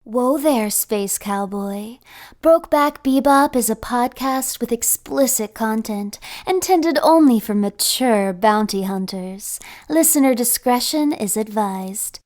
Whoa there, Space Cowboy. Brokeback Bebop is a podcast with explicit content intended only for mature bounty hunters. Listener discretion is advised.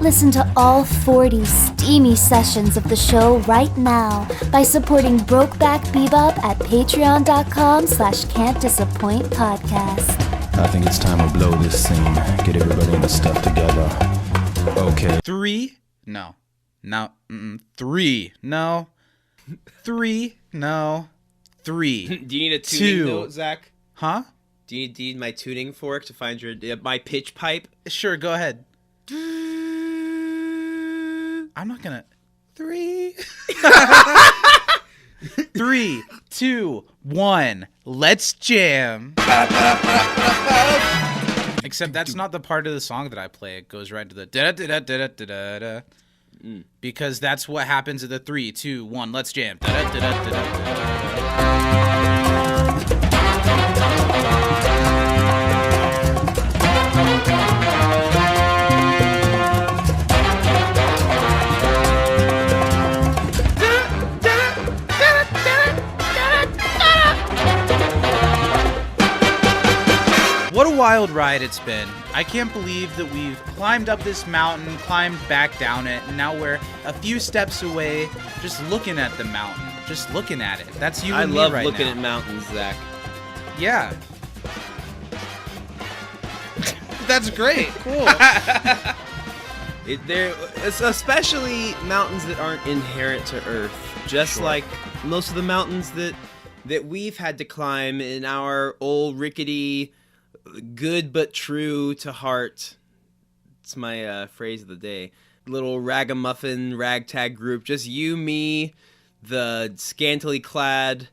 Listen to all 40 steamy sessions of the show right now by supporting Brokeback Bebop at patreon.com/can'tdisappointpodcast. I think it's time to blow this scene. Get everybody in the stuff together. Okay. Three? No. Three? No. Three? No. Three. Do you need a tuning Two. note, Zach? Huh? Do you need my tuning fork to find my pitch pipe? Sure, go ahead. I'm not gonna. Three. 3, 2, 1. Let's jam. Except that's not the part of the song that I play. It goes right to the da da da da da da da. Because that's what happens at the 3, 2, 1. Let's jam. Da da da da da da. What a wild ride it's been. I can't believe that we've climbed up this mountain, climbed back down it, and now we're a few steps away just looking at the mountain. Just looking at it. That's you and me right now. I love looking at mountains, Zach. Yeah. That's great. Cool. It's especially mountains that aren't inherent to Earth. Just like most of the mountains that we've had to climb in our old rickety, good but true to heart. It's my phrase of the day. Little ragamuffin ragtag group. Just you, me, the scantily clad,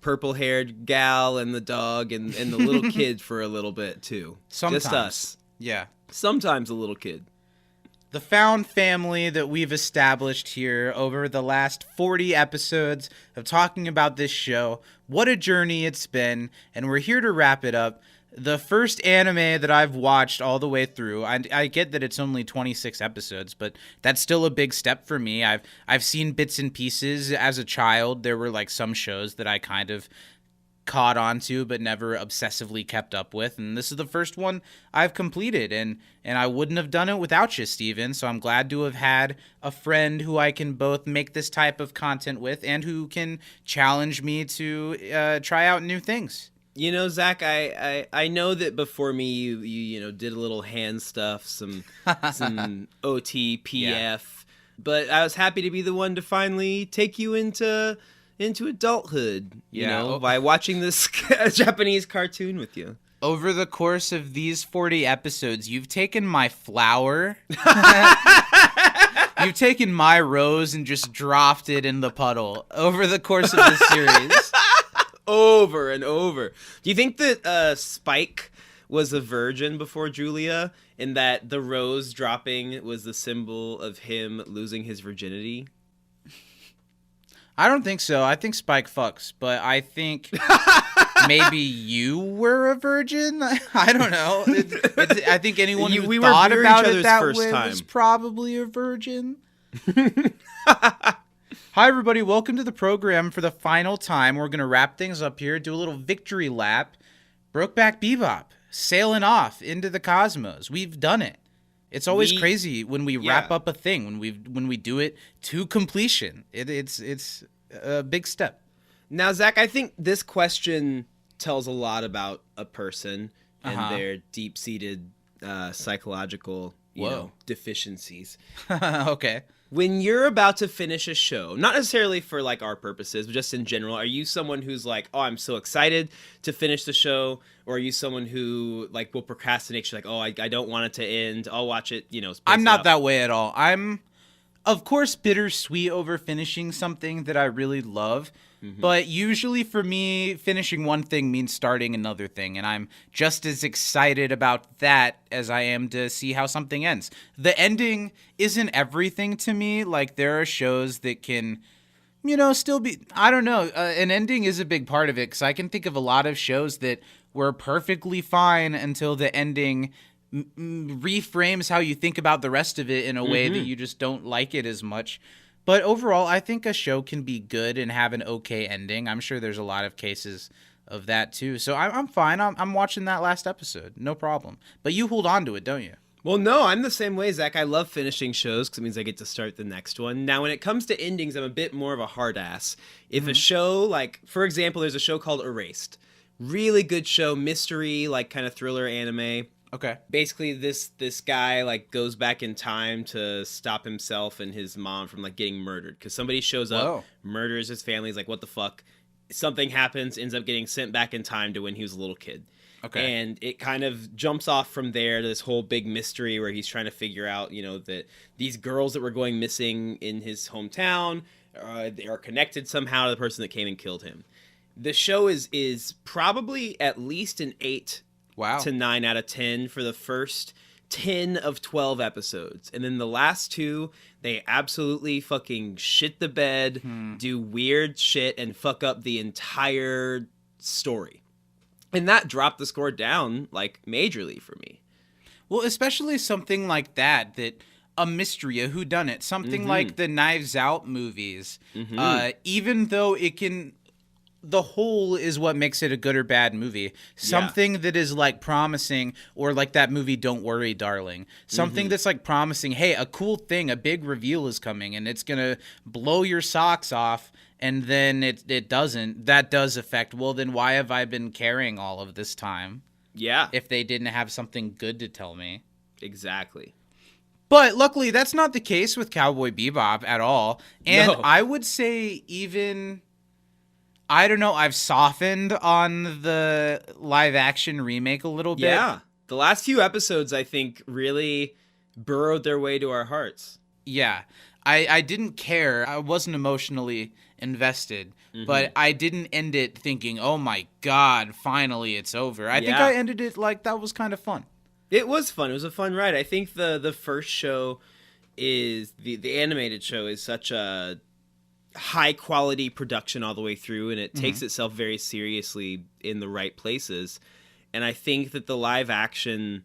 purple-haired gal, and the dog, and the little kid for a little bit too. Sometimes. Just us. Yeah. Sometimes a little kid. The found family that we've established here over the last 40 episodes of talking about this show. What a journey it's been, and we're here to wrap it up. The first anime that I've watched all the way through, I get that it's only 26 episodes, but that's still a big step for me. I've seen bits and pieces as a child. There were like some shows that I kind of caught onto but never obsessively kept up with, and this is the first one I've completed, and I wouldn't have done it without you, Steven, so I'm glad to have had a friend who I can both make this type of content with and who can challenge me to try out new things. You know, Zach, I know that before me you did a little hand stuff, some OTPF, but I was happy to be the one to finally take you into adulthood, you know, by watching this Japanese cartoon with you. Over the course of these 40 episodes, you've taken my flower, you've taken my rose and just dropped it in the puddle over the course of this series. Over and over. Do you think that Spike was a virgin before Julia, and that the rose dropping was the symbol of him losing his virginity? I don't think so. I think Spike fucks, but I think maybe you were a virgin. I don't know. I think anyone who thought about it that way was probably a virgin. Hi, everybody. Welcome to the program for the final time. We're going to wrap things up here, do a little victory lap. Brokeback Bebop, sailing off into the cosmos. We've done it. It's always crazy when we wrap up a thing, when we do it to completion. It's a big step. Now, Zach, I think this question tells a lot about a person and their deep-seated psychological deficiencies. Okay. When you're about to finish a show, not necessarily for like our purposes, but just in general, are you someone who's like, oh, I'm so excited to finish the show? Or are you someone who like will procrastinate? You're like, oh, I don't want it to end. I'll watch it, I'm not that way at all. I'm, of course, bittersweet over finishing something that I really love. But usually for me, finishing one thing means starting another thing. And I'm just as excited about that as I am to see how something ends. The ending isn't everything to me. Like, there are shows that can, still be, I don't know. An ending is a big part of it, because I can think of a lot of shows that were perfectly fine until the ending reframes how you think about the rest of it in a way that you just don't like it as much. But overall, I think a show can be good and have an okay ending. I'm sure there's a lot of cases of that too. So I'm fine. I'm watching that last episode. No problem. But you hold on to it, don't you? Well, no, I'm the same way, Zach. I love finishing shows because it means I get to start the next one. Now, when it comes to endings, I'm a bit more of a hard ass. If a show, like, for example, there's a show called Erased. Really good show, mystery, like, kind of thriller anime. Okay. Basically, this guy, like, goes back in time to stop himself and his mom from, like, getting murdered. Because somebody shows up, Whoa. murders his family. He's like, what the fuck? Something happens, ends up getting sent back in time to when he was a little kid. Okay. And it kind of jumps off from there to this whole big mystery where he's trying to figure out, you know, that these girls that were going missing in his hometown, they are connected somehow to the person that came and killed him. The show is probably at least an 8 to 9 out of 10 for the first 10 of 12 episodes. And then the last 2, they absolutely fucking shit the bed, do weird shit, and fuck up the entire story. And that dropped the score down, like, majorly for me. Well, especially something like that a mystery, a whodunit, something like the Knives Out movies, even though it can... The whole is what makes it a good or bad movie. Something that is like promising, or like that movie Don't Worry, Darling. Something that's like promising, hey, a cool thing, a big reveal is coming and it's going to blow your socks off, and then it doesn't. That does affect, well, then why have I been caring all of this time? Yeah. If they didn't have something good to tell me. Exactly. But luckily, that's not the case with Cowboy Bebop at all. And No. I would say even... I don't know, I've softened on the live-action remake a little bit. Yeah. The last few episodes, I think, really burrowed their way to our hearts. Yeah. I didn't care. I wasn't emotionally invested. But I didn't end it thinking, oh my God, finally it's over. I think I ended it like that was kind of fun. It was fun. It was a fun ride. I think the first show is... The animated show is such a... high quality production all the way through, and it takes itself very seriously in the right places. And I think that the live action,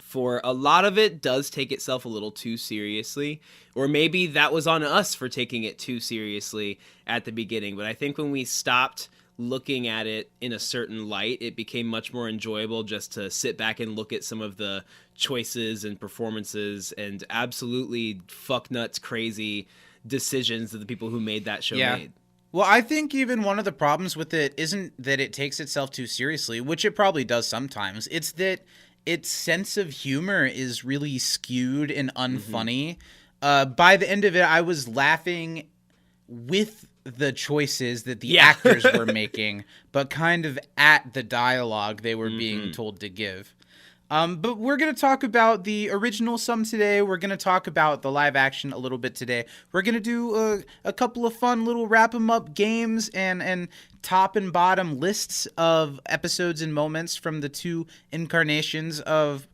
for a lot of it, does take itself a little too seriously, or maybe that was on us for taking it too seriously at the beginning. But I think when we stopped looking at it in a certain light, it became much more enjoyable just to sit back and look at some of the choices and performances and absolutely fucknuts crazy decisions that the people who made that show made. Well, I think even one of the problems with it isn't that it takes itself too seriously, which it probably does sometimes. It's that its sense of humor is really skewed and unfunny. By the end of it, I was laughing with the choices that the actors were making, but kind of at the dialogue they were being told to give. But we're going to talk about the original some today. We're going to talk about the live action a little bit today. We're going to do a couple of fun little wrap 'em up games and top and bottom lists of episodes and moments from the 2 incarnations of...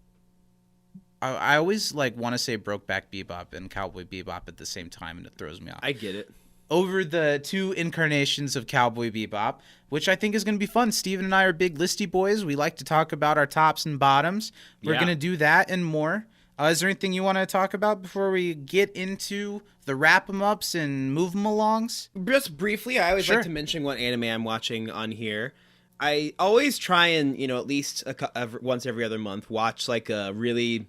I always like want to say Brokeback Bebop and Cowboy Bebop at the same time, and it throws me off. I get it. Over the 2 incarnations of Cowboy Bebop, which I think is going to be fun. Steven and I are big listy boys. We like to talk about our tops and bottoms. We're going to do that and more. Is there anything you want to talk about before we get into the wrap-em-ups and move-em-alongs? Just briefly, I always like to mention what anime I'm watching on here. I always try and, you know, at least once every other month, watch like a really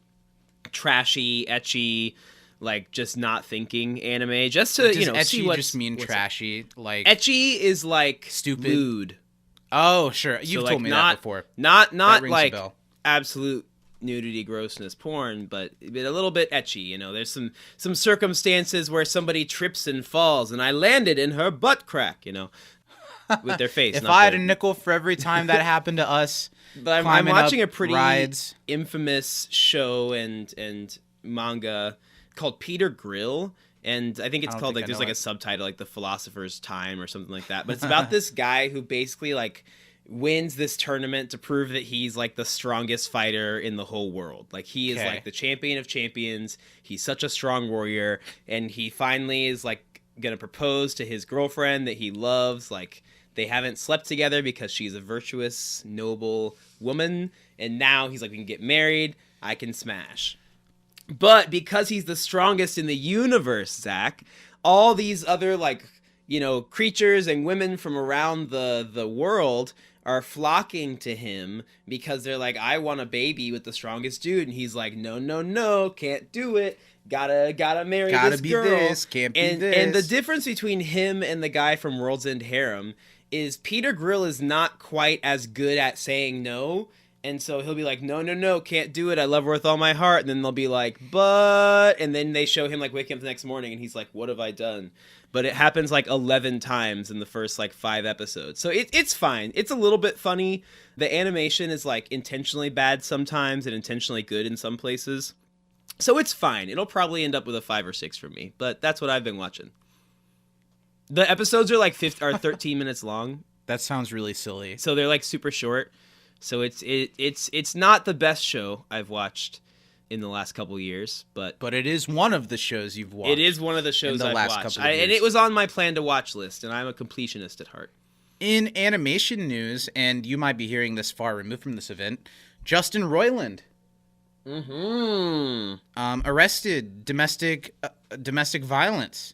trashy, ecchi, like just not thinking anime, just to, you know, see what... just mean trashy? Like ecchi is like stupid, lewd. Oh, sure, you've told me that before. Not like absolute nudity, grossness, porn, but a little bit ecchi. You know, there's some circumstances where somebody trips and falls, and I landed in her butt crack. You know, with their face. If I had a nickel for every time that happened to us, but I'm watching a pretty rides. Infamous show and manga called Peter Grill, and I think it's called, like, there's like a subtitle, like The Philosopher's Time or something like that, but it's about this guy who basically like wins this tournament to prove that he's like the strongest fighter in the whole world. Like, he is like the champion of champions. He's such a strong warrior, and he finally is like gonna propose to his girlfriend that he loves, like They haven't slept together because she's a virtuous, noble woman. And now he's like, we can get married. I can smash. But because he's the strongest in the universe, Zach, all these other, like, you know, creatures and women from around the world are flocking to him because they're like, I want a baby with the strongest dude. And he's like, no, can't do it. Gotta marry this girl. Can't be this. And the difference between him and the guy from World's End Harem is Peter Grill is not quite as good at saying no. And so he'll be like, no, can't do it. I love her with all my heart. And then they'll be like, but... And then they show him, like, waking up the next morning, and he's like, what have I done? But it happens, like, 11 times in the first, like, 5 episodes. So it's fine. It's a little bit funny. The animation is, like, intentionally bad sometimes and intentionally good in some places. So it's fine. It'll probably end up with a 5 or 6 for me. But that's what I've been watching. The episodes are, like, 13 minutes long. That sounds really silly. So they're, like, super short. So it's not the best show I've watched in the last couple years, but it is one of the shows you've watched. It is one of the shows I've watched, couple of years. and it was on my plan to watch list, and I'm a completionist at heart. In animation news, and you might be hearing this far removed from this event, Justin Roiland, arrested domestic violence,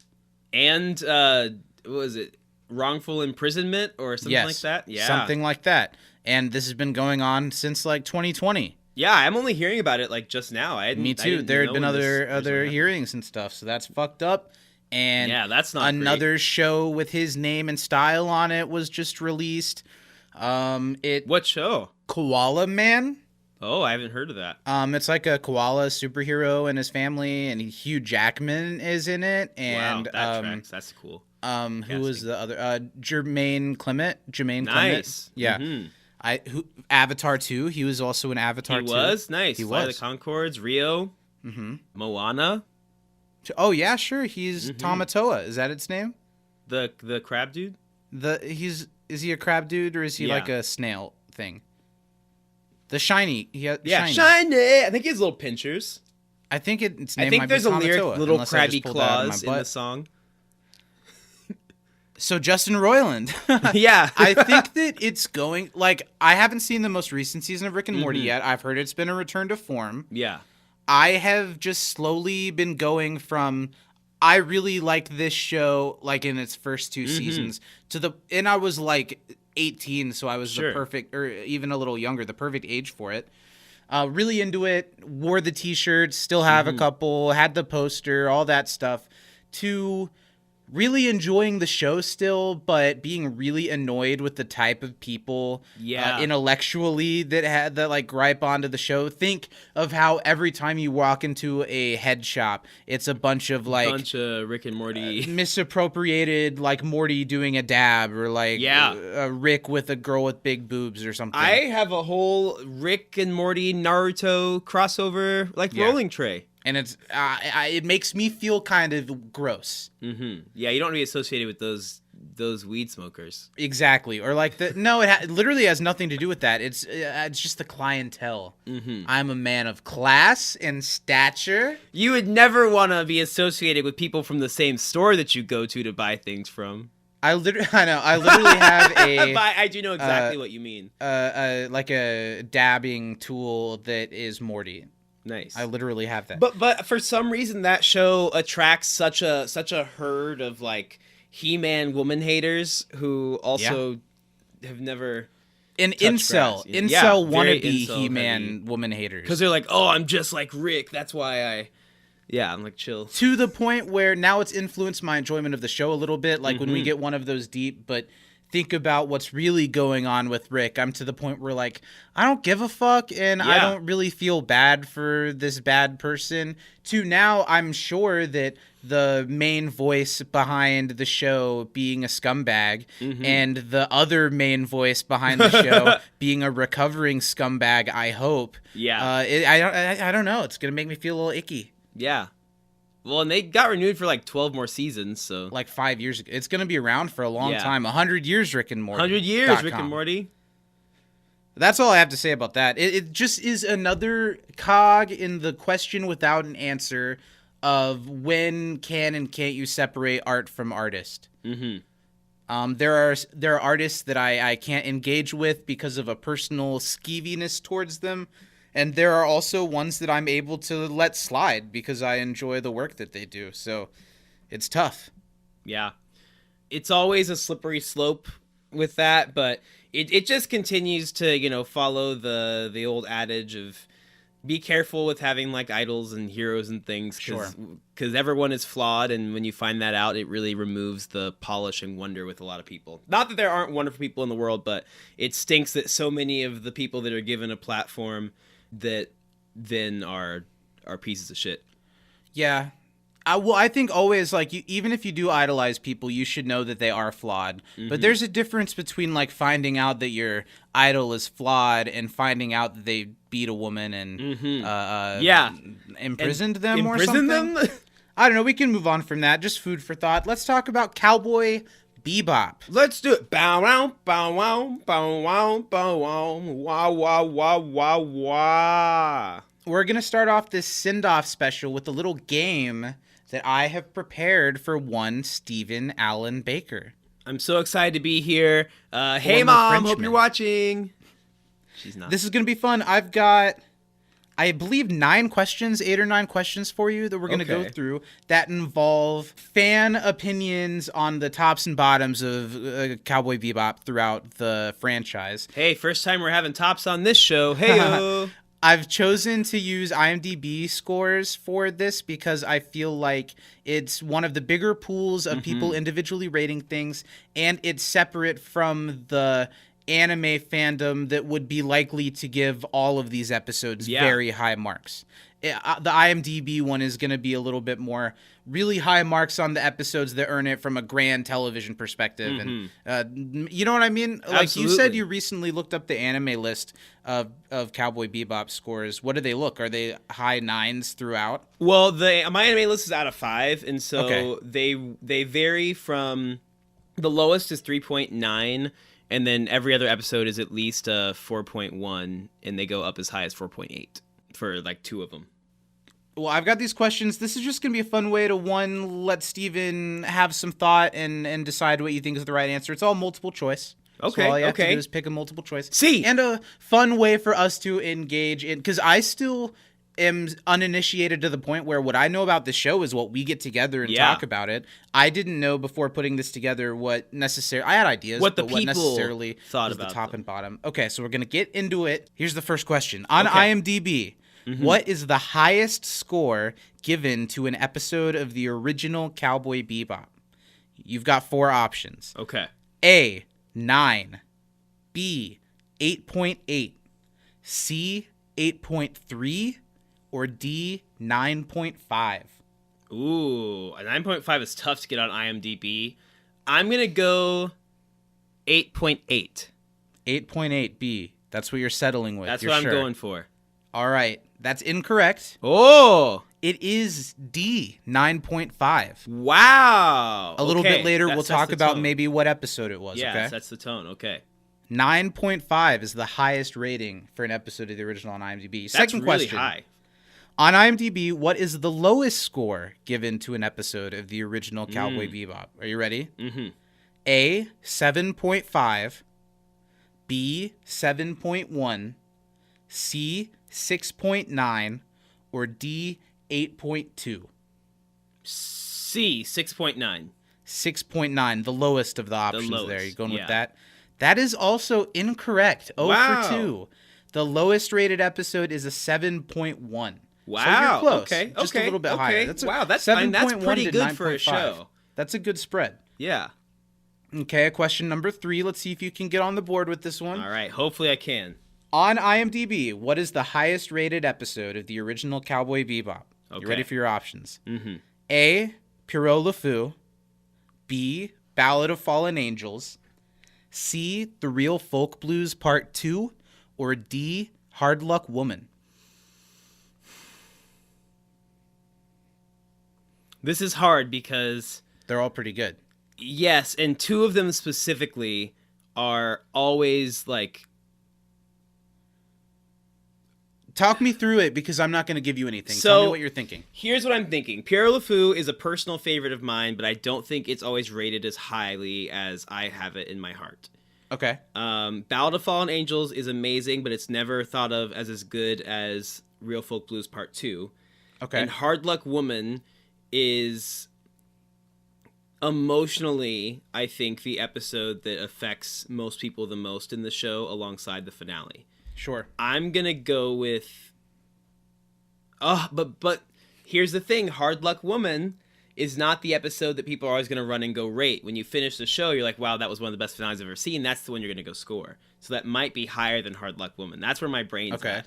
and what was it, wrongful imprisonment or something like that? Yeah, something like that. And this has been going on since like 2020. Yeah, I'm only hearing about it like just now. Me too. There had been other hearings and stuff, so that's fucked up. And yeah, that's not another great. Show with his name and style on it was just released. What show? Koala Man. Oh, I haven't heard of that. It's like a koala superhero and his family, and Hugh Jackman is in it. And wow, that tracks. That's cool. Who was the other? Jermaine Clement. Nice. Yeah. Mm-hmm. Avatar 2. He was also in Avatar 2. He was nice. He Flight was. of the Conchords, Rio, Moana. Oh yeah, sure. He's Tamatoa. Is that its name? The crab dude. Is he a crab dude or is he like a snail thing? The shiny. Shiny. I think he has little pinchers. I think its name I think might there's be a lyric, Tamatoa, little unless I just crabby pulled that out of claws my in the butt. song. So Justin Roiland. Yeah. I think that it's going, like, I haven't seen the most recent season of Rick and Morty yet. I've heard it's been a return to form. Yeah. I have just slowly been going from, I really liked this show, like, in its first 2 seasons, and I was, like, 18, so I was the perfect, or even a little younger, the perfect age for it. Really into it, wore the t-shirts, still have a couple, had the poster, all that stuff, to really enjoying the show still, but being really annoyed with the type of people intellectually that like gripe onto the show. Think of how every time you walk into a head shop, it's a bunch of Rick and Morty misappropriated, like Morty doing a dab, or like Rick with a girl with big boobs or something. I have a whole Rick and Morty Naruto crossover rolling tray. And it's it makes me feel kind of gross. Mm-hmm. Yeah, you don't want to be associated with those weed smokers. Exactly, or like it literally has nothing to do with that. It's just the clientele. Mm-hmm. I'm a man of class and stature. You would never want to be associated with people from the same store that you go to buy things from. I literally have a. I do know exactly what you mean. Like a dabbing tool that is Morty. Nice. I literally have that. But for some reason that show attracts such a herd of like He-Man woman haters who also have never incel wannabe He-Man woman haters. Because they're like, oh, I'm just like Rick. That's why I'm like chill. To the point where now it's influenced my enjoyment of the show a little bit. Like when we get one of those deep, but think about what's really going on with Rick, I'm to the point where like I don't give a fuck and I don't really feel bad for this bad person, to now I'm sure that the main voice behind the show being a scumbag and the other main voice behind the show being a recovering scumbag, I hope. I don't know, it's gonna make me feel a little icky. Yeah. Well, and they got renewed for like 12 more seasons, so. Like 5 years ago. It's going to be around for a long time. 100 years, Rick and Morty. 100 years, Rick and Morty. That's all I have to say about that. It just is another cog in the question without an answer of when can and can't you separate art from artist. Mm-hmm. There are artists that I can't engage with because of a personal skeeviness towards them, and there are also ones that I'm able to let slide because I enjoy the work that they do. So it's tough. Yeah. It's always a slippery slope with that, but it just continues to, follow the old adage of be careful with having like idols and heroes and things because everyone is flawed, and when you find that out, it really removes the polish and wonder with a lot of people. Not that there aren't wonderful people in the world, but it stinks that so many of the people that are given a platform that then are pieces of shit. Yeah. I think always, like, even if you do idolize people, you should know that they are flawed. Mm-hmm. But there's a difference between, like, finding out that your idol is flawed and finding out that they beat a woman and imprisoned them or something. Them? I don't know. We can move on from that. Just food for thought. Let's talk about Cowboy Bebop. Let's do it. Bow wow, bow wow, bow wow, bow wow, wow, wow, wow, wow, wow. We're going to start off this send-off special with a little game that I have prepared for one Stephen Allen Baker. I'm so excited to be here. Hey, Mom, Frenchman. Hope you're watching. She's not. This is going to be fun. I've got, I believe, 8 or 9 questions for you that we're going to go through that involve fan opinions on the tops and bottoms of Cowboy Bebop throughout the franchise. Hey, first time we're having tops on this show. Hey-o. I've chosen to use IMDb scores for this because I feel like it's one of the bigger pools of people individually rating things, and it's separate from the anime fandom that would be likely to give all of these episodes very high marks. The IMDb one is going to be a little bit more really high marks on the episodes that earn it from a grand television perspective. And you know what I mean? Like Absolutely. You said you recently looked up the anime list of Cowboy Bebop scores. What do they look? Are they high 9s throughout? Well, my anime list is out of 5, and so they vary from the lowest is 3.9, and then every other episode is at least 4.1, and they go up as high as 4.8 for like 2 of them. Well, I've got these questions. This is just going to be a fun way to, let Steven have some thought and decide what you think is the right answer. It's all multiple choice. Okay, so all you have to do is pick a multiple choice. See! And a fun way for us to engage in, because I still am uninitiated to the point where what I know about the show is what we get together and talk about it. I didn't know before putting this together what necessarily, I had ideas, what the but people what necessarily thought was about the top them. and bottom. Okay, so we're going to get into it. Here's the first question. On IMDb, what is the highest score given to an episode of the original Cowboy Bebop? You've got 4 options. Okay. A, 9. B, 8.8. C, 8.3. Or D, 9.5. Ooh, a 9.5 is tough to get on IMDb. I'm going to go 8.8. 8.8 B. That's what you're settling with. That's what I'm going for. All right. That's incorrect. Oh! It is D, 9.5. Wow! A little bit later, we'll talk about maybe what episode it was, okay? That's the tone, okay. 9.5 is the highest rating for an episode of the original on IMDb. Second really question. High. On IMDb, what is the lowest score given to an episode of the original Cowboy Bebop? Are you ready? Mm-hmm. A, 7.5. B, 7.1. C, 6.9. Or D, 8.2. C, 6.9. 6.9, the lowest of the options there. You going with that? That is also incorrect. 0 for 2. The lowest rated episode is a 7.1. Wow. So you're close. Okay. Just a little bit higher. That's pretty good for a show. That's a good spread. Yeah. Okay, question number 3. Let's see if you can get on the board with this one. All right. Hopefully I can. On IMDb, what is the highest rated episode of the original Cowboy Bebop? Okay. You ready for your options? Mm-hmm. A, Pierrot Le Fou. B, Ballad of Fallen Angels. C, The Real Folk Blues Part 2. Or D, Hard Luck Woman. This is hard because they're all pretty good. Yes, and 2 of them specifically are always like Talk me through it because I'm not going to give you anything. So, Tell me what you're thinking. Here's what I'm thinking. Pierre LeFou is a personal favorite of mine, but I don't think it's always rated as highly as I have it in my heart. Okay. Ballad of Fallen Angels is amazing, but it's never thought of as good as Real Folk Blues Part 2. Okay. And Hard Luck Woman is emotionally, I think, the episode that affects most people the most in the show alongside the finale. Sure. I'm going to go with... But here's the thing. Hard Luck Woman is not the episode that people are always going to run and go rate. When you finish the show, you're like, wow, that was one of the best finales I've ever seen. That's the one you're going to go score. So that might be higher than Hard Luck Woman. That's where my brain's at.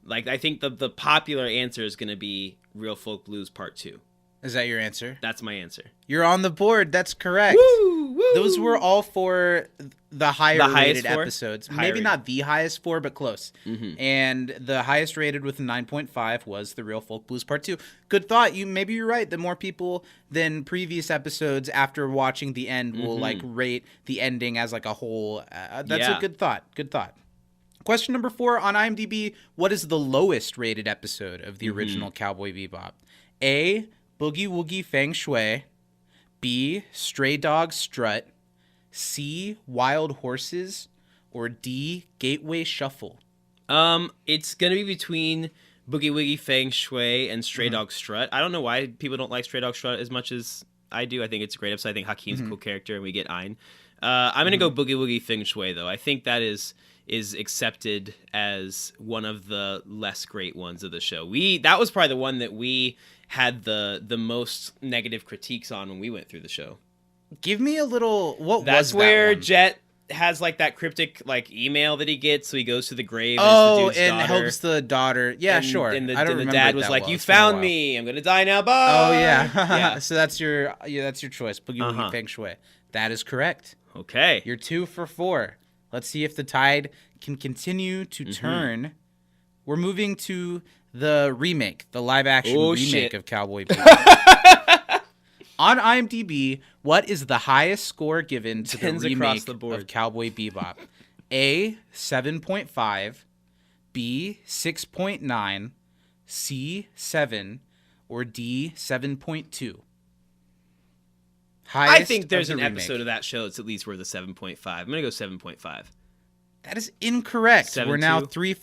Like, I think the popular answer is going to be Real Folk Blues Part 2. Is that your answer? That's my answer. You're on the board. That's correct. Woo! Woo! Those were all for the higher rated four? episodes. Higher Maybe rated. not the highest four, but close. Mm-hmm. And the highest rated with a 9.5 was the Real Folk Blues Part 2. Good thought. Maybe you're right. The more people than previous episodes after watching the end will like rate the ending as like a whole. That's a good thought. Good thought. Question number 4 on IMDb. What is the lowest rated episode of the original Cowboy Bebop? A, Boogie Woogie Feng Shui. B, Stray Dog Strut. C, Wild Horses. Or D, Gateway Shuffle. It's going to be between Boogie Woogie Feng Shui and Stray Dog Strut. I don't know why people don't like Stray Dog Strut as much as I do. I think it's a great episode. I think Hakeem's a cool character and we get Ein. I'm going to go Boogie Woogie Feng Shui, though. I think that is accepted as one of the less great ones of the show. That was probably the one that we had the most negative critiques on when we went through the show. Give me a little. That's was where that one? Jet has like that cryptic like email that he gets, so he goes to the grave. Oh, and, it's the dude's and daughter. helps the daughter. Yeah, And- sure. And the, I don't and the remember dad it was that like, well. "You It's been a found while. me. I'm gonna die now. Bye." Oh yeah. Yeah. So that's your choice. Boogie Woogie Feng Shui. That is correct. Okay. You're 2 for 4. Let's see if the tide can continue to turn. We're moving to the remake, the live action remake shit. of Cowboy Bebop. On IMDb, what is the highest score given to the Tens across remake the board. of Cowboy Bebop? A, 7.5, B, 6.9, C, 7, or D, 7.2? I think there's an episode of that show that's at least worth a 7.5. I'm gonna go 7.5. That is incorrect. 7.2? We're now 2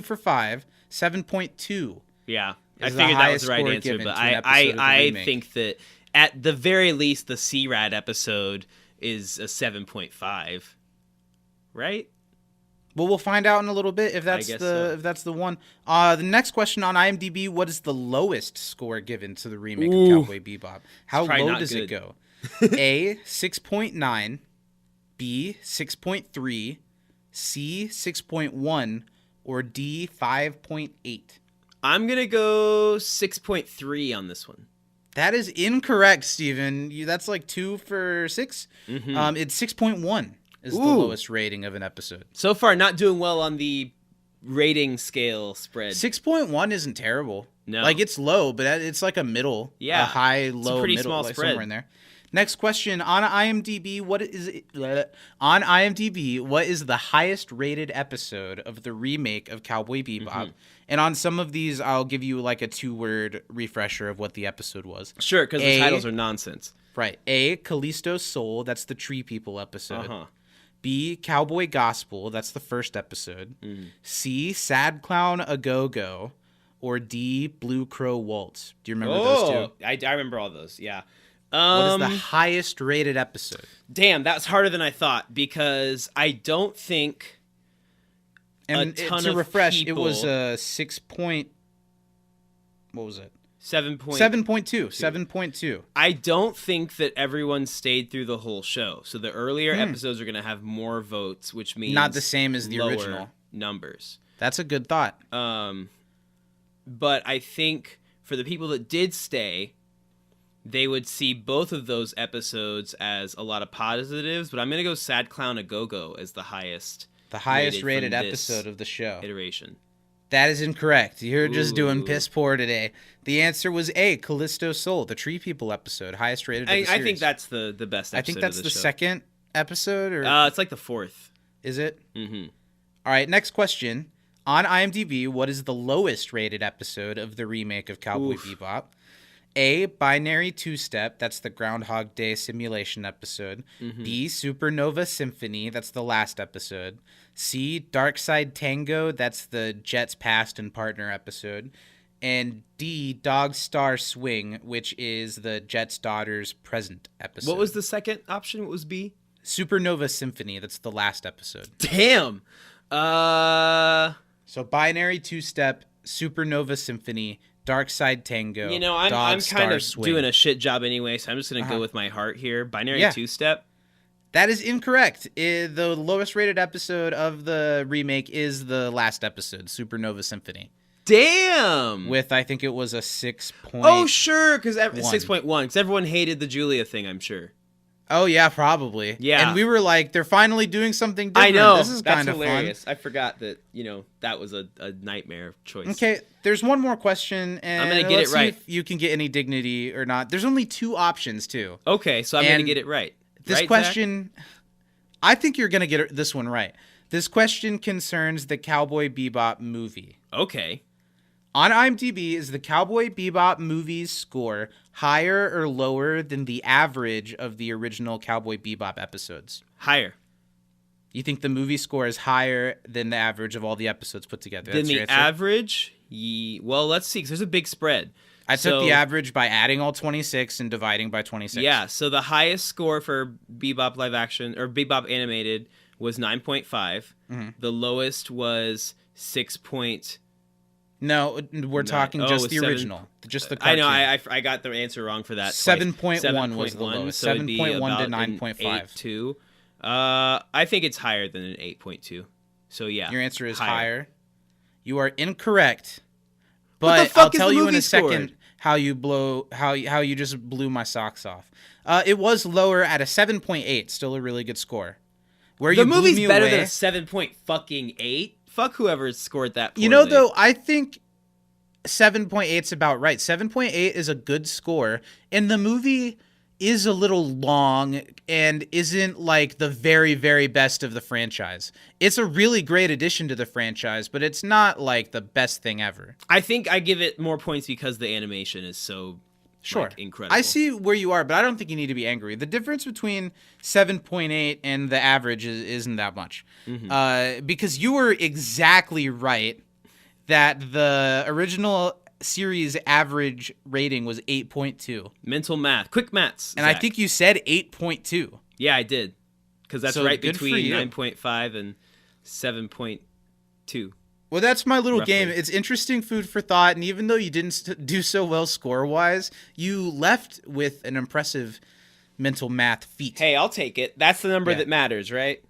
for 5, 7.2. Yeah, I Is the figured that was highest the right score answer, given but to an episode of the I remake. think that at the very least the C-Rad episode is a 7.5, right? Well, we'll find out in a little bit if that's guess so. the one. The next question on IMDb: what is the lowest score given to the remake Ooh. of Cowboy Bebop? How probably low not does it good. go? A, 6.9, B, 6.3, C, 6.1, or D, 5.8? I'm gonna go 6.3 on this one. That is incorrect, Steven. That's like 2 for 6. It's 6.1 is the Ooh. lowest rating of an episode. So far, not doing well on the rating scale spread. 6.1 isn't terrible. No. Like, it's low, but it's like a middle. Yeah. A high, It's a low, pretty middle, small like spread. somewhere in there. Next question. On IMDb, what is the highest rated episode of the remake of Cowboy Bebop? And on some of these, I'll give you like a 2-word refresher of what the episode was. Sure, because the A- titles are nonsense. Right. A, Callisto's Soul. That's the Tree People episode. Uh-huh. B, Cowboy Gospel. That's the first episode. C, Sad Clown A Go-Go. Or D, Blue Crow Waltz. Do you remember those two? I remember all those, yeah. What is the highest rated episode? Damn, that's harder than I thought, because I don't think And ton to of refresh, people- it was a 6 point. What was it? 7.2. 7.2. I don't think that everyone stayed through the whole show. So the earlier episodes are going to have more votes, which means Not the same as the lower original. numbers. That's a good thought. But I think for the people that did stay, they would see both of those episodes as a lot of positives. But I'm going to go Sad Clown A Go-Go as the highest Rated from this episode of the show. iteration. That is incorrect. You're just doing Ooh. piss poor today. The answer was A, Callisto Soul, the Tree People episode, highest rated of the I series. think that's the best episode I think that's of the show. second episode, or It's like the fourth. is it? Mm-hmm. All right, next question. On IMDb, what is the lowest rated episode of the remake of Cowboy Bebop? A, Binary Two-Step, that's the Groundhog Day simulation episode. B, Supernova Symphony, that's the last episode. C, Dark Side Tango, that's the Jet's Past and Partner episode. And D, Dog Star Swing, which is the Jet's Daughter's Present episode. What was the second option? What was B? Supernova Symphony, that's the last episode. Damn! So Binary Two-Step, Supernova Symphony, Dark Side Tango. You know, I'm kind of doing a shit job anyway, so I'm just going to go with my heart here. Binary Two-Step. That is incorrect. The lowest rated episode of the remake is the last episode, Supernova Symphony. Damn! With, I think it was a 6. Oh, sure, because 6.1, because everyone hated the Julia thing, I'm sure. Oh, yeah, probably. Yeah. And we were like, they're finally doing something different. I know. This is kind of hilarious. fun. I forgot that, that was a nightmare choice. Okay, there's one more question, and I'm going to get it right. See if you can get any dignity or not. There's only 2 options, too. Okay, so I'm going to get it right. This right, question, I think you're going to get this one right. This question concerns the Cowboy Bebop movie. Okay. On IMDb, is the Cowboy Bebop movie's score higher or lower than the average of the original Cowboy Bebop episodes? Higher. You think the movie score is higher than the average of all the episodes put together? Than the average? Well, let's see, because there's a big spread. I took the average by adding all 26 and dividing by 26. Yeah, so the highest score for Bebop live action, or Bebop animated, was 9.5. Mm-hmm. The lowest was 6. No, we're talking just the original, just the cartoon. I know, I got the answer wrong for that. 7.1 was the lowest. So 7.1 to 9.5. 8.2. I think it's higher than an 8.2. So yeah. Your answer is higher. You are incorrect. But I'll tell you in a second how you just blew my socks off. It was lower at a 7.8, still a really good score. The movie's better than a 7.8. Fuck whoever scored that poorly. Though, I think 7.8 is about right. 7.8 is a good score, and the movie is a little long and isn't like the very, very best of the franchise. It's a really great addition to the franchise, but it's not like the best thing ever. I think I give it more points because the animation is so incredible. I see where you are, but I don't think you need to be angry. The difference between 7.8 and the average isn't that much. Mm-hmm. Because you were exactly right that the original series average rating was 8.2. Mental math. Quick maths. And Zach. I think you said 8.2. Yeah, I did. Because that's right between 9.5 and 7.2. Well, that's my little game. It's interesting food for thought, and even though you didn't do so well score-wise, you left with an impressive mental math feat. Hey, I'll take it. That's the number that matters, right?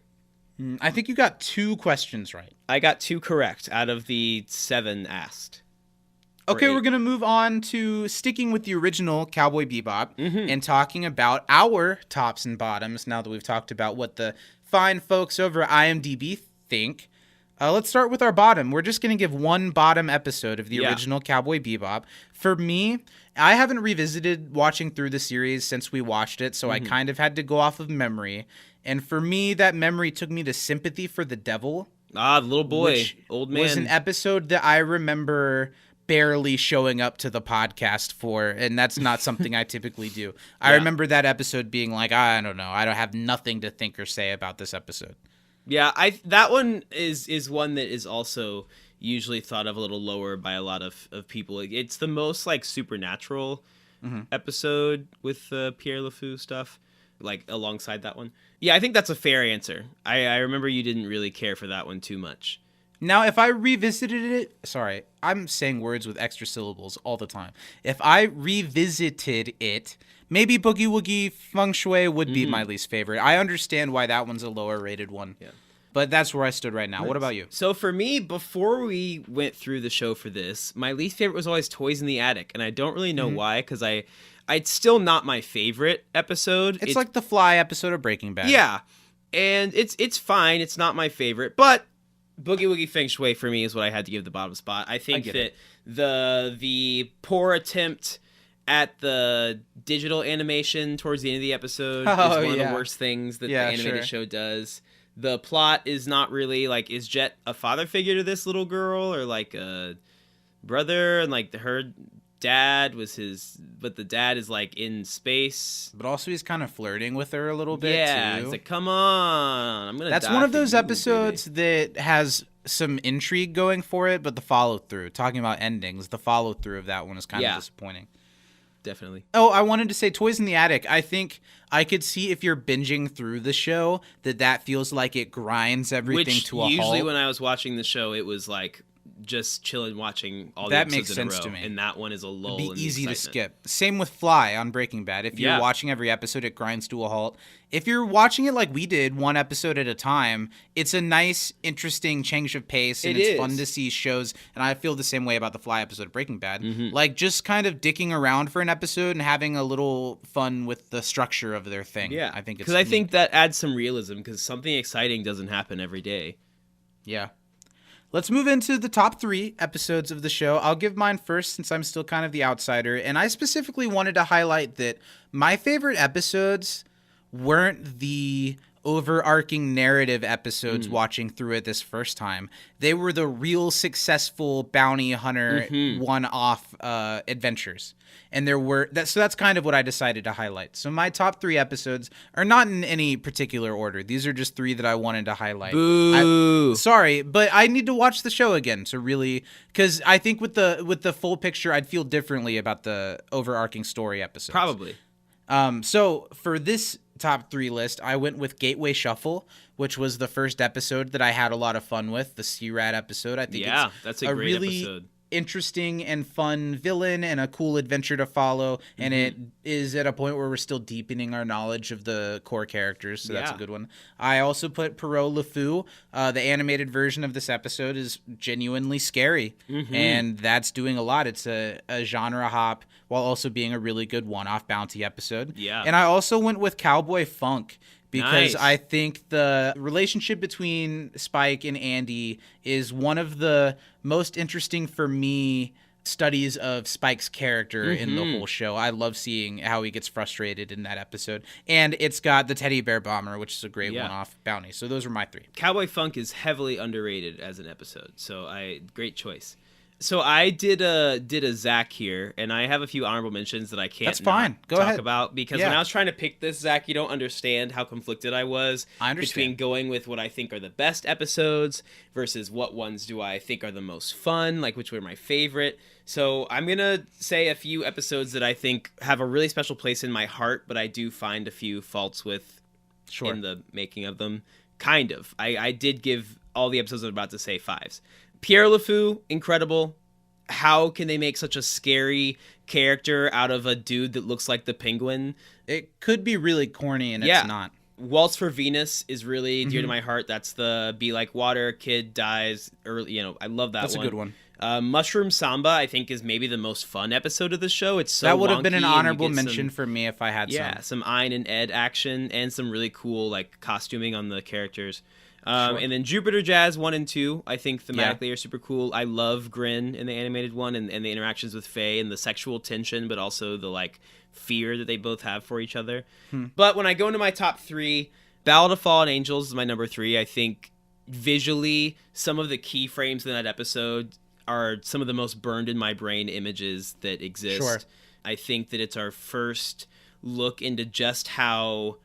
I think you got 2 questions right. I got 2 correct out of the 7 asked. Okay, we're going to move on to sticking with the original Cowboy Bebop and talking about our tops and bottoms now that we've talked about what the fine folks over at IMDb think. Let's start with our bottom. We're just going to give one bottom episode of the original Cowboy Bebop. For me, I haven't revisited watching through the series since we watched it, so I kind of had to go off of memory. And for me, that memory took me to Sympathy for the Devil. Ah, the little boy, old man. Was an episode that I remember barely showing up to the podcast for, and that's not something I typically do. I remember that episode being like, I don't know, I don't have nothing to think or say about this episode. Yeah, that one is one that is also usually thought of a little lower by a lot of people. It's the most like supernatural episode with Pierre LeFou stuff, like alongside that one. Yeah, I think that's a fair answer. I remember you didn't really care for that one too much. Now, if I revisited it, sorry, I'm saying words with extra syllables all the time. If I revisited it, maybe Boogie Woogie Feng Shui would be my least favorite. I understand why that one's a lower rated one. Yeah. But that's where I stood right now. Nice. What about you? So for me, before we went through the show for this, my least favorite was always Toys in the Attic. And I don't really know why, because it's still not my favorite episode. It's like the Fly episode of Breaking Bad. Yeah. And it's fine. It's not my favorite. But Boogie Woogie Feng Shui for me is what I had to give the bottom spot. I think that the poor attempt at the digital animation towards the end of the episode is one of the worst things that the animated show does. The plot is not really like, is Jet a father figure to this little girl or like a brother, and like her dad was but the dad is like in space. But also he's kind of flirting with her a little bit too. He's like, come on, I'm gonna. That's die one of for those you, episodes baby. that has some intrigue going for it, but the follow through. Talking about endings, the follow through of that one is kind of disappointing. Definitely. Oh, I wanted to say Toys in the Attic. I think I could see if you're binging through the show that feels like it grinds everything to a halt. Usually when I was watching the show, it was like just chilling watching all the That episodes makes in a sense row. to me. And that one is a lull. It'd in be the easy to excitement. skip. Same with Fly on Breaking Bad. If you're watching every episode, it grinds to a halt. If you're watching it like we did, one episode at a time, it's a nice, interesting change of pace, and it's fun to see shows. And I feel the same way about the Fly episode of Breaking Bad. Like just kind of dicking around for an episode and having a little fun with the structure of their thing. Yeah, I think it's because I think that adds some realism because something exciting doesn't happen every day. Yeah. Let's move into the top 3 episodes of the show. I'll give mine first since I'm still kind of the outsider. And I specifically wanted to highlight that my favorite episodes weren't the overarching narrative episodes watching through it this first time. They were the real successful bounty hunter one-off adventures. And so that's kind of what I decided to highlight. So my top 3 episodes are not in any particular order. These are just 3 that I wanted to highlight. Boo. Sorry, but I need to watch the show again to really, because I think with the full picture, I'd feel differently about the overarching story episodes. Probably. So for this top 3 list, I went with Gateway Shuffle, which was the first episode that I had a lot of fun with, the Sea-Rat episode. I think that's a great really episode. Interesting and fun villain and a cool adventure to follow, and it is at a point where we're still deepening our knowledge of the core characters, so that's a good one. I also put Perot LeFou. The animated version of this episode is genuinely scary, and that's doing a lot. It's a genre hop while also being a really good one-off bounty episode. Yeah. And I also went with Cowboy Funk, because Nice. I think the relationship between Spike and Andy is one of the most interesting for me studies of Spike's character in the whole show. I love seeing how he gets frustrated in that episode. And it's got the teddy bear bomber, which is a great one-off bounty. So those are my 3. Cowboy Funk is heavily underrated as an episode, so great choice. So I did a Zach here, and I have a few honorable mentions that I can't That's fine. Go talk ahead. about because when I was trying to pick this, Zach, you don't understand how conflicted I was between going with what I think are the best episodes versus what ones do I think are the most fun, like which were my favorite. So I'm going to say a few episodes that I think have a really special place in my heart, but I do find a few faults with in the making of them. Kind of. I did give all the episodes I'm about to say 5s. Pierre LeFou, incredible. How can they make such a scary character out of a dude that looks like the Penguin? It could be really corny, and it's not. Waltz for Venus is really dear to my heart. That's the Be Like Water, kid dies early. I love that one. That's a good one. Mushroom Samba, I think, is maybe the most fun episode of the show. It's so that would have been wonky, an and you honorable get mention for me if I had some. Yeah, some Ein and Ed action and some really cool like costuming on the characters. And then Jupiter Jazz 1 and 2, I think thematically are super cool. I love Grin in the animated one and the interactions with Faye and the sexual tension, but also the like fear that they both have for each other. But when I go into my top 3, Ballad of Fallen Angels is my number 3. I think visually some of the keyframes in that episode are some of the most burned in my brain images that exist. I think that it's our first look into just how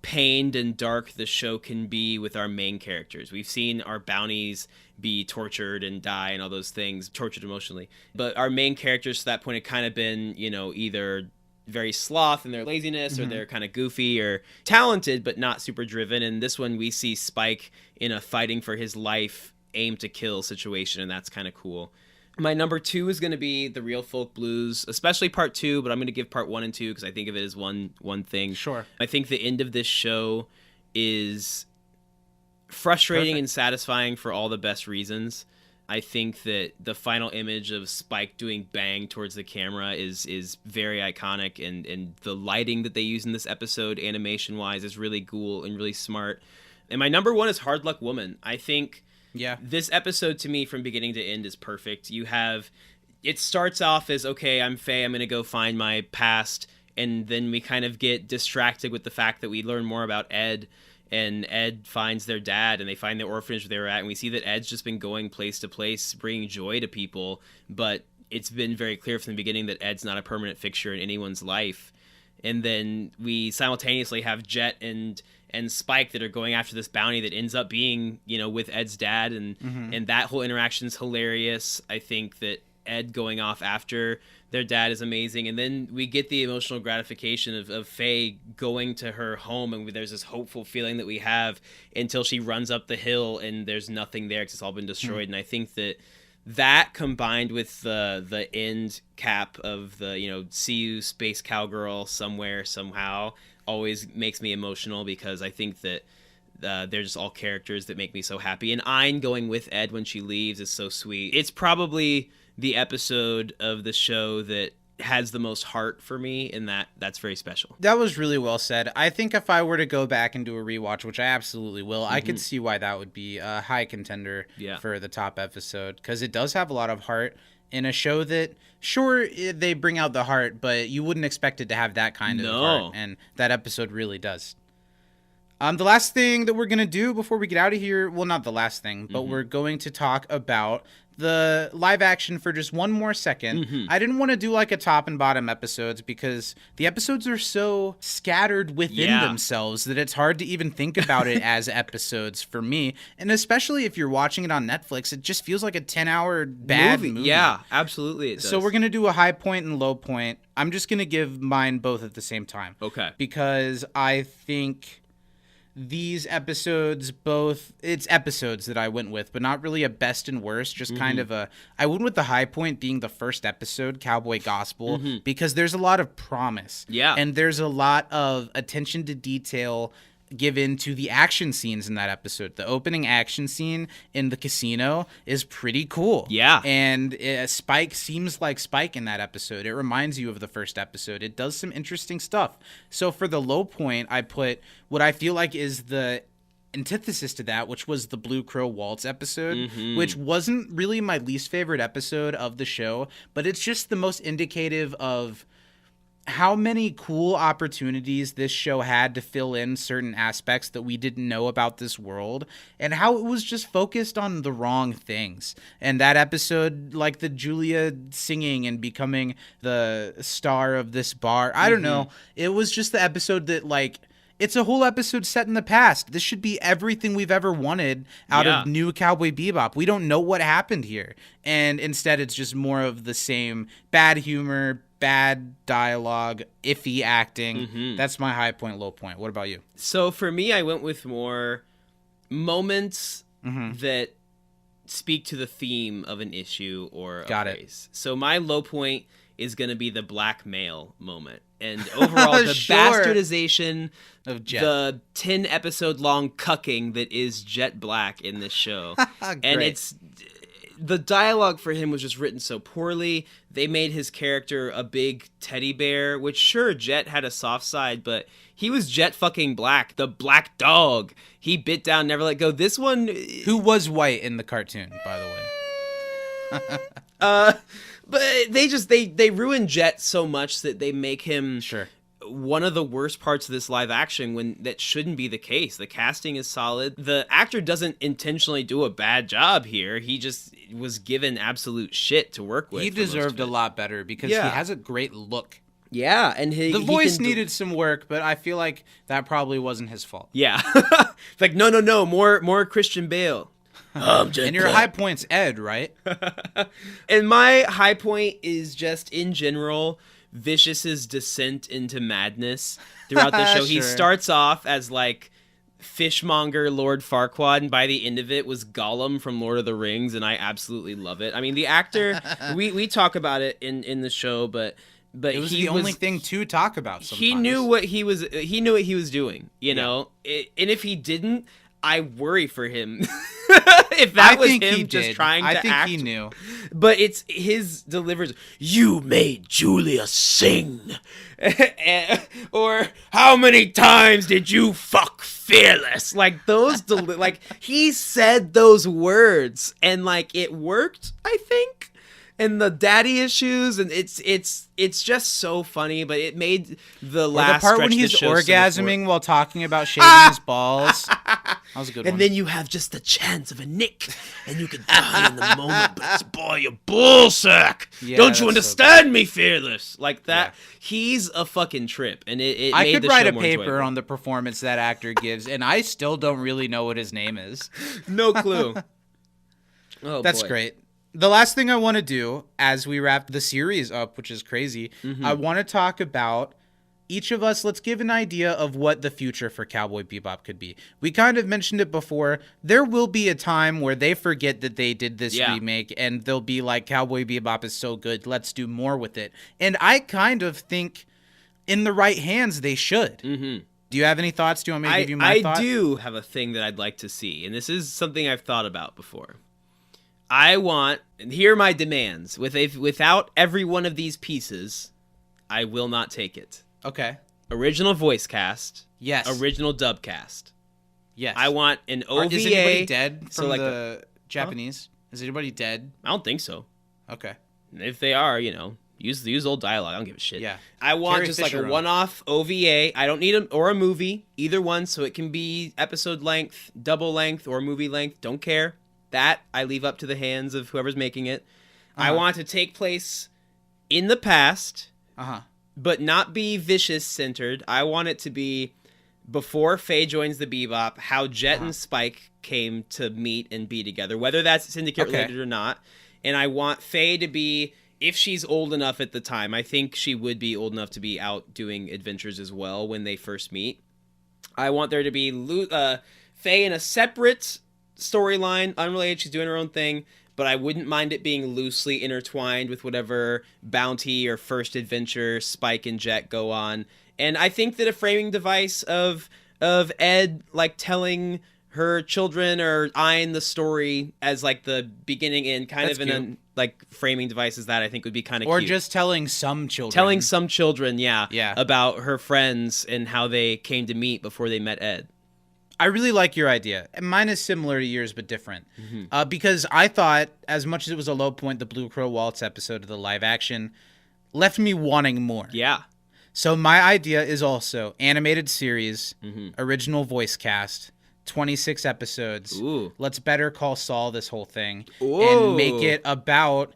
pained and dark the show can be with our main characters. We've seen our bounties be tortured and die and all those things, tortured emotionally. But our main characters to that point have kind of been, either very sloth in their laziness or they're kind of goofy or talented but not super driven. And this one we see Spike in a fighting for his life, aim to kill situation, and that's kind of cool. My number 2 is going to be the Real Folk Blues, especially part 2, but I'm going to give part 1 and 2 because I think of it as one thing. Sure. I think the end of this show is frustrating and satisfying for all the best reasons. I think that the final image of Spike doing bang towards the camera is very iconic, and the lighting that they use in this episode, animation-wise, is really cool and really smart. And my number 1 is Hard Luck Woman. I think... this episode to me from beginning to end is perfect. It starts off as, okay, I'm Faye, I'm going to go find my past, and then we kind of get distracted with the fact that we learn more about Ed, and Ed finds their dad, and they find the orphanage where they were at, and we see that Ed's just been going place to place, bringing joy to people, but it's been very clear from the beginning that Ed's not a permanent fixture in anyone's life. And then we simultaneously have Jet and Spike that are going after this bounty that ends up being, with Ed's dad, and that whole interaction's hilarious. I think that Ed going off after their dad is amazing. And then we get the emotional gratification of Faye going to her home, and there's this hopeful feeling that we have until she runs up the hill and there's nothing there because it's all been destroyed. And I think that combined with the end cap of the, see you, space cowgirl somewhere, somehow, always makes me emotional, because I think that they're just all characters that make me so happy. And Ayn going with Ed when she leaves is so sweet. It's probably the episode of the show that has the most heart for me, and that's very special. That was really well said. I think if I were to go back and do a rewatch, which I absolutely will, I could see why that would be a high contender for the top episode, because it does have a lot of heart in a show that, sure, they bring out the heart, but you wouldn't expect it to have that kind of heart, and that episode really does. The last thing that we're going to do before we get out of here, well, not the last thing, but we're going to talk about the live action for just one more second. I didn't want to do like a top and bottom episodes, because the episodes are so scattered within themselves that it's hard to even think about it as episodes for me. And especially if you're watching it on Netflix, it just feels like a 10-hour bad movie. Yeah, absolutely it does. So we're going to do a high point and low point. I'm just going to give mine both at the same time. Okay. Because I think these episodes it's episodes that I went with, but not really a best and worst, just kind of I went with the high point being the first episode, Cowboy Gospel, because there's a lot of promise. Yeah. And there's a lot of attention to detail given to the action scenes in that episode. The opening action scene in the casino is pretty cool. Yeah. And Spike seems like Spike in that episode. It reminds you of the first episode. It does some interesting stuff. So for the low point, I put what I feel like is the antithesis to that, which was the Blue Crow Waltz episode, which wasn't really my least favorite episode of the show, but it's just the most indicative of how many cool opportunities this show had to fill in certain aspects that we didn't know about this world, and how it was just focused on the wrong things. And that episode, like the Julia singing and becoming the star of this bar, I don't know. It was just the episode that, like, it's a whole episode set in the past. This should be everything we've ever wanted out of new Cowboy Bebop. We don't know what happened here. And instead, it's just more of the same bad humor, bad dialogue, iffy acting. That's my high point, low point. What about you? So for me, I went with more moments that speak to the theme of an issue or a phrase. So my low point is going to be the black male moment. And overall, the bastardization of Jet. The 10 episode long cucking that is Jet Black in this show. And it's the dialogue for him was just written so poorly. They made his character a big teddy bear, which sure, Jet had a soft side, but he was Jet fucking Black, the black dog. He bit down, never let go. This one, who was white in the cartoon, by the way. But they ruin Jet so much that they make him one of the worst parts of this live action, when that shouldn't be the case. The casting is solid. The actor doesn't intentionally do a bad job here. He just was given absolute shit to work with. He deserved a lot better, because he has a great look. Yeah, and the voice needed some work, but I feel like that probably wasn't his fault. Yeah. It's like, no, more Christian Bale. And your high point's Ed, right? And my high point is just, in general, Vicious's descent into madness throughout the show. He starts off as like fishmonger Lord Farquaad, and by the end of it was Gollum from Lord of the Rings, and I absolutely love it. I mean, the actor, we talk about it in the show, but it was the only thing to talk about sometimes. He knew what he was doing, you know? And if he didn't, I worry for him. If that was him just trying to act. I think he knew. But it's his delivery. You made Julia sing. Or how many times did you fuck Fearless? Like those, like he said those words, and like it worked, I think. and the daddy issues, and it's just so funny. But it made the last the part stretch when of the he's show so orgasming much while talking about shaving his balls. That was a good one. and then you have just the chance of a nick, and you could die in the moment, but it's boy, you bullsack. Yeah, Don't you that's so understand me, fearless? Like that. Yeah. He's a fucking trip, and it I made could the write show a more paper enjoyable. on the performance that actor gives, and I still don't really know what his name is. No clue. Oh, That's boy. great. The last thing I want to do as we wrap the series up, which is crazy, I want to talk about each of us. Let's give an idea of what the future for Cowboy Bebop could be. We kind of mentioned it before. There will be a time where they forget that they did this remake, and they'll be like, Cowboy Bebop is so good, let's do more with it. And I kind of think in the right hands they should. Do you have any thoughts? Do you want me to give you my thought? I do have a thing that I'd like to see, and this is something I've thought about before. I want, and here are my demands. Without every one of these pieces, I will not take it. Okay. Original voice cast. Yes. Original dub cast. Yes. I want an OVA. Is anybody dead from so like the Japanese? Is anybody dead? I don't think so. Okay. If they are, use old dialogue. I don't give a shit. Yeah. I want Carrie just Fisher like a on. one-off OVA. I don't need a movie, either one, so it can be episode length, double length, or movie length. Don't care. That I leave up to the hands of whoever's making it. I want to take place in the past, but not be Vicious centered. I want it to be before Faye joins the Bebop, how Jet and Spike came to meet and be together, whether that's Syndicate related or not. And I want Faye to be, if she's old enough at the time, I think she would be old enough to be out doing adventures as well when they first meet. I want there to be Faye in a separate storyline, unrelated. She's doing her own thing, but I wouldn't mind it being loosely intertwined with whatever bounty or first adventure Spike and Jet go on. And I think that a framing device of Ed like telling her children or eyeing the story as like the beginning and kind That's of in a like framing devices that I think would be kind of Or cute. just telling some children. Telling some children, yeah, Yeah. about her friends and how they came to meet before they met Ed. I really like your idea. Mine is similar to yours, but different. Because I thought, as much as it was a low point, the Blue Crow Waltz episode of the live action left me wanting more. Yeah. So my idea is also animated series, original voice cast, 26 episodes. Ooh. Let's Better Call Saul this whole thing. Ooh. And make it about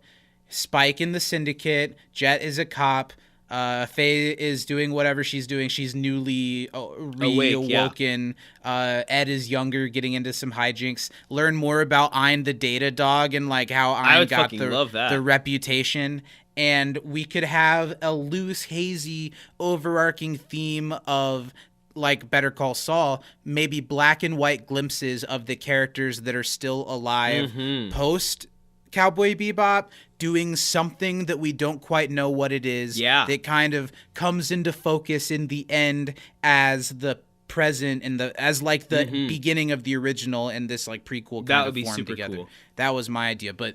Spike in the Syndicate, Jet is a cop, Faye is doing whatever she's doing. She's newly reawoken. Ed is younger, getting into some hijinks. Learn more about Ein the Data Dog and like how Ein got the reputation. And we could have a loose, hazy, overarching theme of like Better Call Saul, maybe black and white glimpses of the characters that are still alive post Cowboy Bebop, doing something that we don't quite know what it is. Yeah. That kind of comes into focus in the end as the present and as like the beginning of the original and this like prequel kind that would of be form super together. cool. That was my idea. But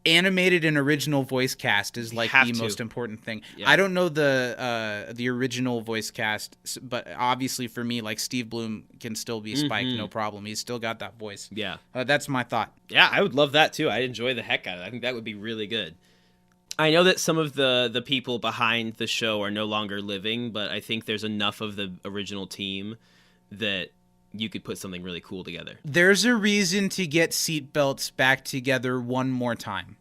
animated and original voice cast is like the most important thing. Yeah. I don't know the original voice cast, but obviously for me, like Steve Bloom can still be Spike, no problem. He's still got that voice. Yeah. That's my thought. Yeah, I would love that too. I'd enjoy the heck out of it. I think that would be really good. I know that some of the people behind the show are no longer living, but I think there's enough of the original team that you could put something really cool together. There's a reason to get seatbelts back together one more time.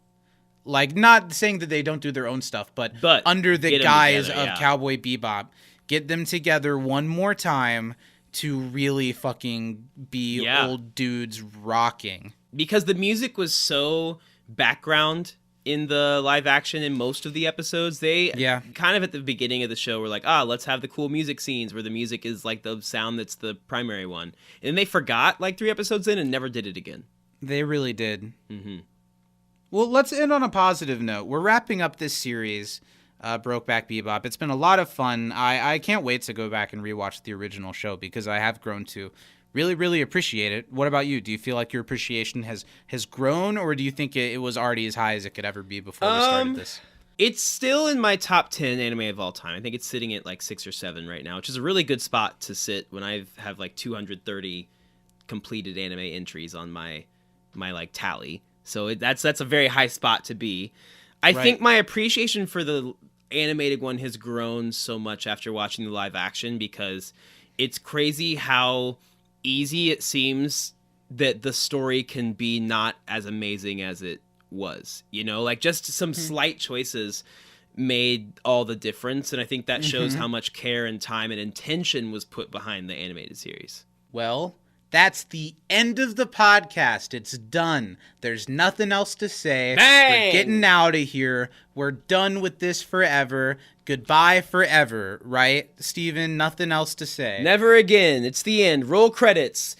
Like, not saying that they don't do their own stuff, but under the guise of Cowboy Bebop, get them together one more time to really fucking be old dudes rocking. Because the music was so background in the live action in most of the episodes. They kind of at the beginning of the show were like, let's have the cool music scenes where the music is like the sound that's the primary one. And they forgot like 3 episodes in and never did it again. They really did. Well, let's end on a positive note. We're wrapping up this series, Brokeback Bebop. It's been a lot of fun. I can't wait to go back and rewatch the original show because I have grown to really, really appreciate it. What about you? Do you feel like your appreciation has grown, or do you think it was already as high as it could ever be before we started this? It's still in my top 10 anime of all time. I think it's sitting at like 6 or 7 right now, which is a really good spot to sit when I have like 230 completed anime entries on my like tally. So that's a very high spot to be. I think my appreciation for the animated one has grown so much after watching the live action, because it's crazy how easy it seems that the story can be not as amazing as it was. You know, like just some slight choices made all the difference, and I think that shows how much care and time and intention was put behind the animated series. Well, that's the end of the podcast. It's done. There's nothing else to say. Bang! We're getting out of here. We're done with this forever. Goodbye forever, right, Steven? Nothing else to say. Never again. It's the end. Roll credits.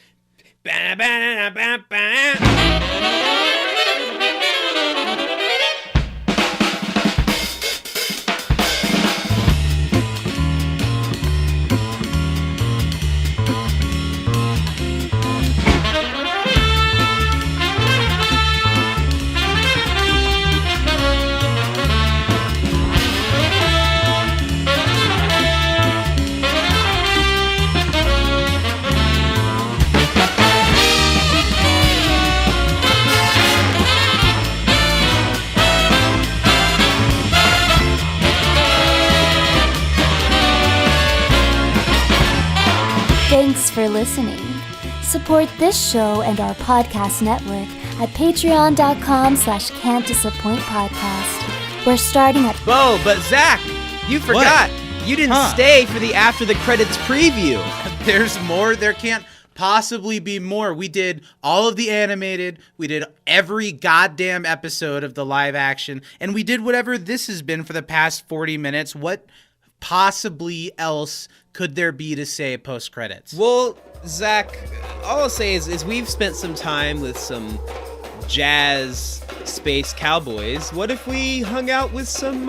Thanks for listening. Support this show and our podcast network at patreon.com/can'tdisappointpodcast. We're starting at... Whoa, but Zach, you forgot. You didn't stay for the after the credits preview. There's more. There can't possibly be more. We did all of the animated. We did every goddamn episode of the live action. And we did whatever this has been for the past 40 minutes. What possibly else could there be to say post-credits? Well, Zach, all I'll say is we've spent some time with some jazz space cowboys. What if we hung out with some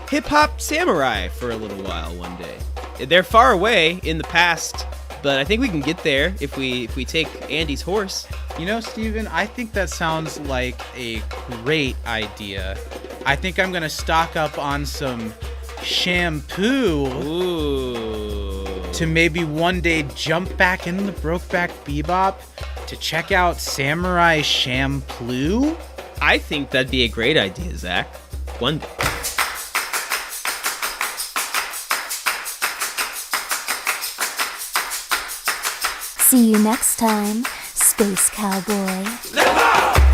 hip-hop samurai for a little while one day? They're far away in the past, but I think we can get there if we take Andy's horse. You know, Steven, I think that sounds like a great idea. I think I'm going to stock up on some shampoo. Ooh. To maybe one day jump back into Brokeback Bebop to check out Samurai Champloo. I think that'd be a great idea, Zach. One day. See you next time, Space Cowboy. Live on!